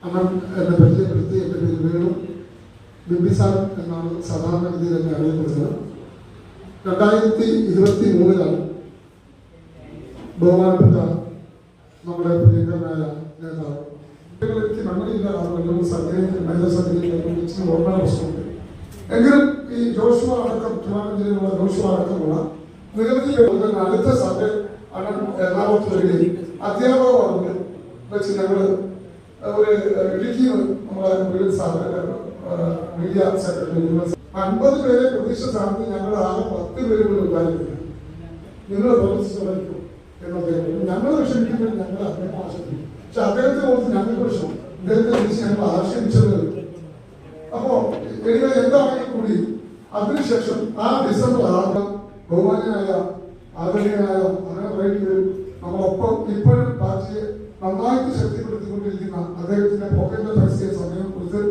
അണ്ണൻ എന്നെ പരിചയപ്പെടുത്തി. എൻ്റെ പേര് വേണു ബിംബിസാർ എന്നാണ് സാധാരണഗതിയിൽ എന്നെ അറിയപ്പെടുന്നത്. 2023 ബഹുമാനപ്പെട്ട നമ്മുടെ പ്രിയങ്കരനായ നേതാവ് എനിക്ക് മെമ്മറിയില്ല, അദ്ദേഹത്തിന് മേജർ സർട്ടിഫിക്കറ്റ് ഓർമ്മ പ്രശ്നമുണ്ട്. എങ്കിലും ഈ ജോഷുവ അടക്കം ട്രിവാൻഡ്രം ജില്ലയിലുള്ള ജോഷുവ അടക്കമുള്ള നിരവധി അടുത്ത സർവേ അണ്ണൻ എറണാകുളത്ത് വരികയും അധ്യാപകർക്ക് വെച്ച് ഞങ്ങൾ ഒരു ഇടുക്കി നമ്മുടെ മീഡിയ സെക്രട്ടറി 50 പേരെ പ്രതീക്ഷ സ്ഥാനത്ത് ഞങ്ങൾ ആകെ 10 പേര് പോലും ഉണ്ടായിരുന്നില്ല. നിങ്ങൾ പ്രവർത്തിച്ചു എന്നദ്ദേഹം ഞങ്ങൾ വിഷമിക്കുമ്പോൾ ഞങ്ങൾ അദ്ദേഹം ആശ്രയിക്കും. പക്ഷെ അദ്ദേഹത്തെ ഓർത്ത് ഞങ്ങൾക്ക് വിഷമം, അദ്ദേഹത്തെ തിരിച്ച് ഞങ്ങൾ ആക്ഷേപിച്ചത്. അപ്പോ എനിക്ക് എന്താണെങ്കിൽ കൂടി അതിനുശേഷം ആ ഡിസംബർ 6 ബഹുമാന്യനായ ആദരണീയനായ അങ്ങനെ പറയുന്നത് നമ്മളൊപ്പം ഇപ്പോഴും പാർട്ടിയെ നന്നായിട്ട് ശക്തിപ്പെടുത്തിക്കൊണ്ടിരിക്കുന്ന അദ്ദേഹത്തിന്റെ പോക്കറ്റ് പൈസയെ സമയം കൊടുത്ത്